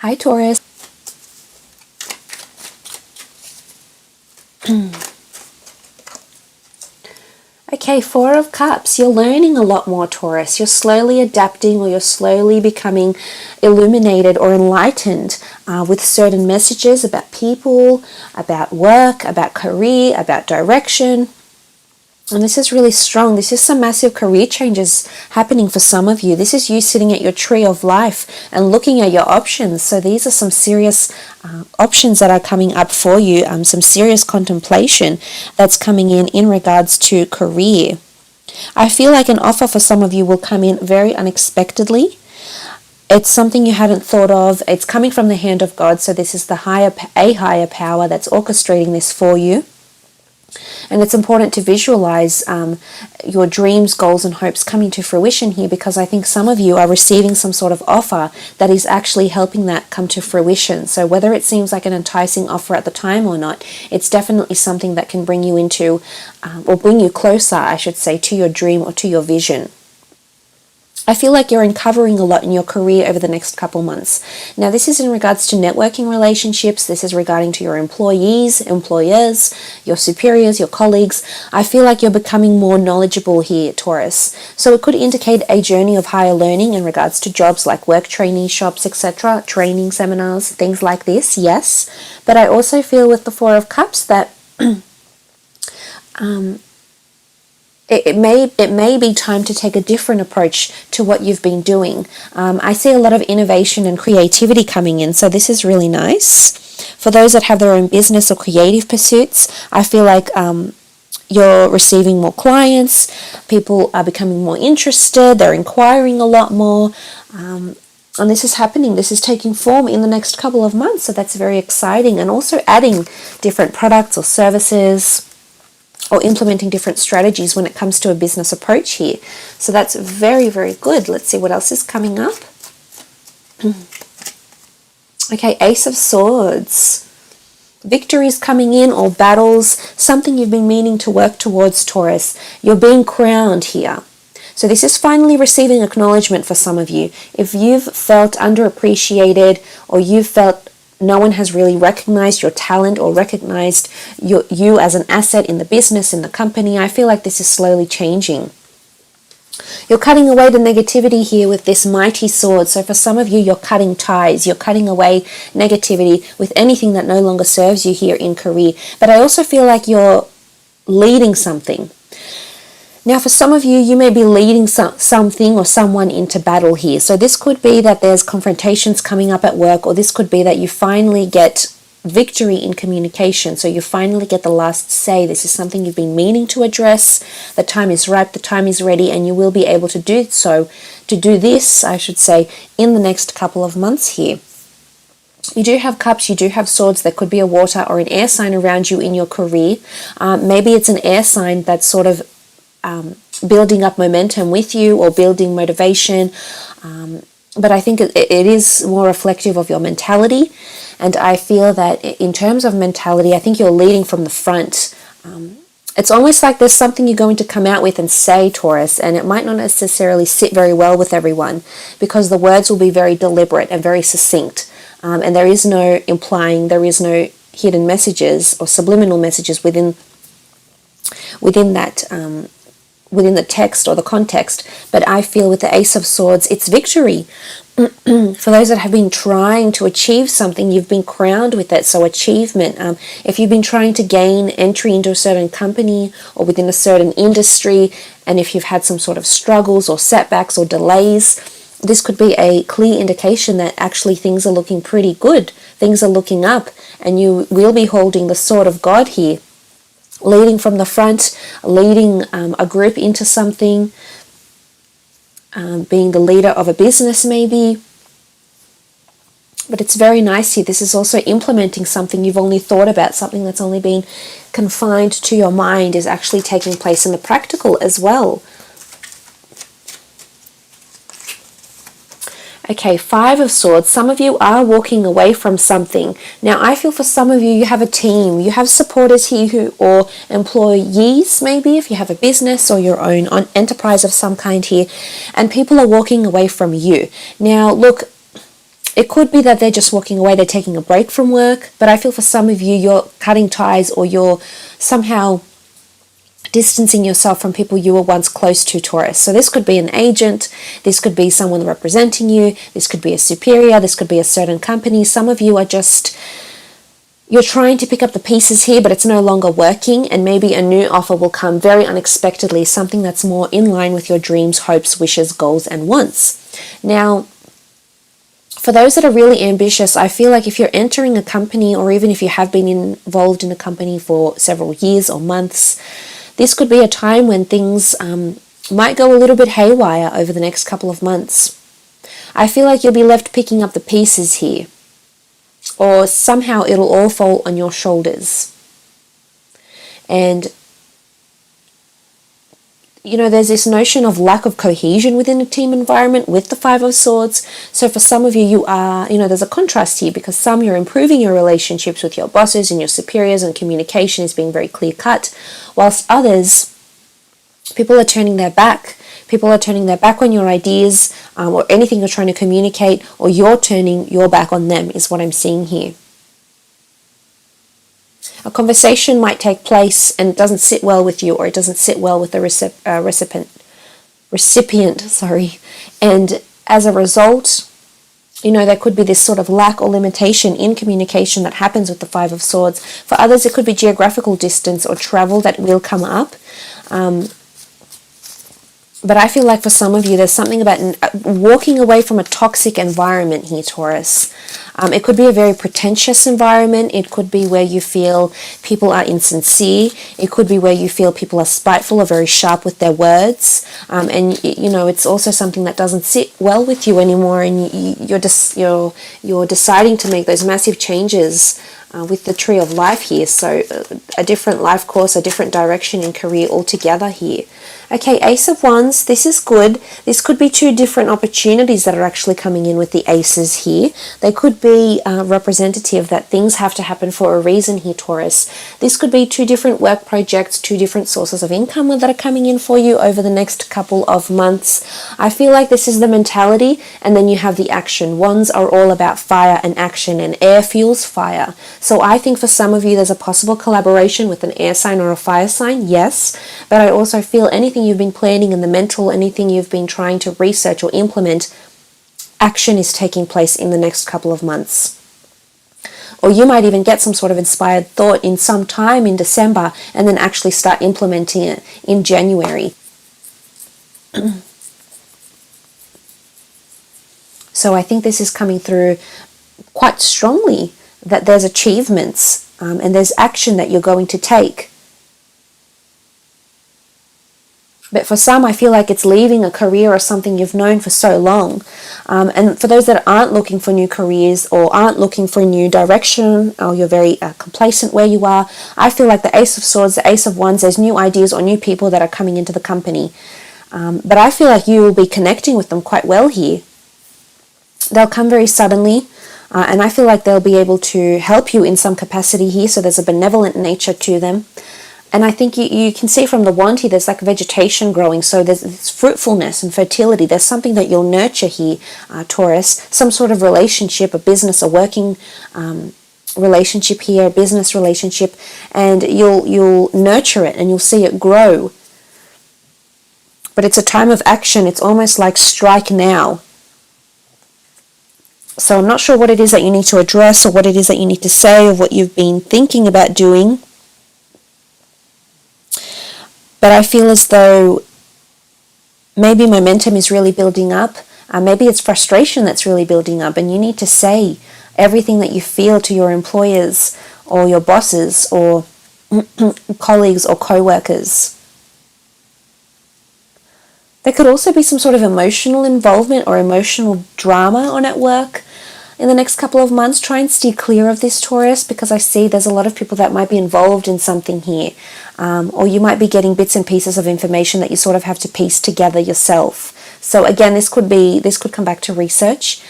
Hi, Taurus. Okay, Four of Cups. You're learning a lot more, Taurus. You're slowly adapting, or you're slowly becoming illuminated or enlightened with certain messages about people, about work, about career, about direction. And this is really strong. This is some massive career changes happening for some of you. This is you sitting at your tree of life and looking at your options. So these are some serious options that are coming up for you, some serious contemplation that's coming in regards to career. I feel like an offer for some of you will come in very unexpectedly. It's something you hadn't thought of. It's coming from the hand of God. So this is a higher power that's orchestrating this for you. And it's important to visualize your dreams, goals, and hopes coming to fruition here, because I think some of you are receiving some sort of offer that is actually helping that come to fruition. So whether it seems like an enticing offer at the time or not, it's definitely something that can bring you into, or bring you closer, I should say, to your dream or to your vision. I feel like you're uncovering a lot in your career over the next couple months. Now, this is in regards to networking relationships. This is regarding to your employees, employers, your superiors, your colleagues. I feel like you're becoming more knowledgeable here, Taurus. So it could indicate a journey of higher learning in regards to jobs like work training, shops, etc., training seminars, things like this, yes. But I also feel with the Four of Cups that it may be time to take a different approach to what you've been doing. I see a lot of innovation and creativity coming in, so this is really nice. For those that have their own business or creative pursuits, I feel like you're receiving more clients, people are becoming more interested, they're inquiring a lot more, and this is happening, this is taking form in the next couple of months, so that's very exciting. And also adding different products or services, or implementing different strategies when it comes to a business approach here. So that's very, very good. Let's see what else is coming up. Okay, Ace of Swords. Victories coming in, or battles, something you've been meaning to work towards, Taurus. You're being crowned here. So this is finally receiving acknowledgement for some of you. If you've felt underappreciated, or you've felt no one has really recognized your talent or recognized you as an asset in the business, in the company, I feel like this is slowly changing. You're cutting away the negativity here with this mighty sword. So for some of you, you're cutting ties. You're cutting away negativity with anything that no longer serves you here in career. But I also feel like you're leading something. Now, for some of you, you may be leading something or someone into battle here. So this could be that there's confrontations coming up at work, or this could be that you finally get victory in communication. So you finally get the last say. This is something you've been meaning to address. The time is ripe, the time is ready, and you will be able to do this, I should say, in the next couple of months here. You do have cups, you do have swords. There could be a water or an air sign around you in your career. Maybe it's an air sign that's sort of building up momentum with you, or building motivation, but I think it is more reflective of your mentality. And I feel that in terms of mentality, I think you're leading from the front. It's almost like there's something you're going to come out with and say, Taurus, and it might not necessarily sit very well with everyone, because the words will be very deliberate and very succinct, and there is no implying, there is no hidden messages or subliminal messages within that, within the text or the context. But I feel with the Ace of Swords, it's victory. For those that have been trying to achieve something, you've been crowned with it. So achievement. If you've been trying to gain entry into a certain company or within a certain industry, and if you've had some sort of struggles or setbacks or delays, this could be a clear indication that actually things are looking pretty good. Things are looking up, and you will be holding the sword of God here, leading from the front, leading a group into something, being the leader of a business maybe. But it's very nice here. This is also implementing something you've only thought about, something that's only been confined to your mind is actually taking place in the practical as well. Okay, Five of Swords. Some of you are walking away from something. Now, I feel for some of you, you have a team. You have supporters here or employees, maybe, if you have a business or your own enterprise of some kind here. And people are walking away from you. Now, look, It could be that they're just walking away, they're taking a break from work, but I feel for some of you, you're cutting ties or you're somehow distancing yourself from people you were once close to, Taurus. So this could be an agent, this could be someone representing you, this could be a superior, this could be a certain company. Some of you are just, you're trying to pick up the pieces here, but it's no longer working, and maybe a new offer will come very unexpectedly, something that's more in line with your dreams, hopes, wishes, goals, and wants. Now, for those that are really ambitious, I feel like if you're entering a company, or even if you have been involved in a company for several years or months, this could be a time when things might go a little bit haywire over the next couple of months. I feel like you'll be left picking up the pieces here, or somehow it'll all fall on your shoulders. And you know, there's this notion of lack of cohesion within a team environment with the Five of Swords. So for some of you, you are, you know, there's a contrast here, because some, you're improving your relationships with your bosses and your superiors, and communication is being very clear cut, whilst others, people are turning their back. People are turning their back on your ideas or anything you're trying to communicate, or you're turning your back on them, is what I'm seeing here. A conversation might take place and it doesn't sit well with you, or it doesn't sit well with the recipient, and as a result, you know, there could be this sort of lack or limitation in communication that happens with the Five of Swords. For others, it could be geographical distance or travel that will come up. But I feel like for some of you, there's something about walking away from a toxic environment here, Taurus. It could be a very pretentious environment. It could be where you feel people are insincere. It could be where you feel people are spiteful or very sharp with their words. And, you know, it's also something that doesn't sit well with you anymore. And you're deciding to make those massive changes with the Tree of Life here. So a different life course, a different direction in career altogether here. Okay, Ace of Wands, this is good. This could be two different opportunities that are actually coming in with the aces here. They could be representative that things have to happen for a reason here, Taurus. This could be two different work projects, two different sources of income that are coming in for you over the next couple of months. I feel like this is the mentality, and then you have the action. Wands are all about fire and action, and air fuels fire. So I think for some of you, there's a possible collaboration with an air sign or a fire sign, yes, but I also feel anything you've been planning in the mental, anything you've been trying to research or implement, action is taking place in the next couple of months. Or you might even get some sort of inspired thought in some time in December and then actually start implementing it in January. So I think this is coming through quite strongly, that there's achievements and there's action that you're going to take. But for some, I feel like it's leaving a career or something you've known for so long. And for those that aren't looking for new careers or aren't looking for a new direction, or you're very complacent where you are, I feel like the Ace of Swords, the Ace of Wands, there's new ideas or new people that are coming into the company. But I feel like you will be connecting with them quite well here. They'll come very suddenly. And I feel like they'll be able to help you in some capacity here. So there's a benevolent nature to them. And I think you can see from the wand here, there's like vegetation growing. So there's fruitfulness and fertility. There's something that you'll nurture here, Taurus. Some sort of relationship, a business, a working relationship here, a business relationship. And you'll nurture it and you'll see it grow. But it's a time of action. It's almost like strike now. So I'm not sure what it is that you need to address, or what it is that you need to say, or what you've been thinking about doing. But I feel as though maybe momentum is really building up. Maybe it's frustration that's really building up, and you need to say everything that you feel to your employers or your bosses or colleagues or co-workers. There could also be some sort of emotional involvement or emotional drama on at work in the next couple of months. Try and steer clear of this, Taurus, because I see there's a lot of people that might be involved in something here. Or you might be getting bits and pieces of information that you sort of have to piece together yourself. So again, this could come back to research,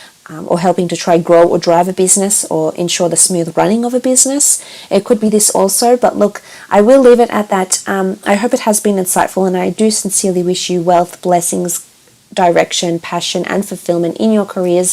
or helping to try grow or drive a business or ensure the smooth running of a business. It could be this also, but look, I will leave it at that. I hope it has been insightful, and I do sincerely wish you wealth, blessings, direction, passion, and fulfillment in your careers.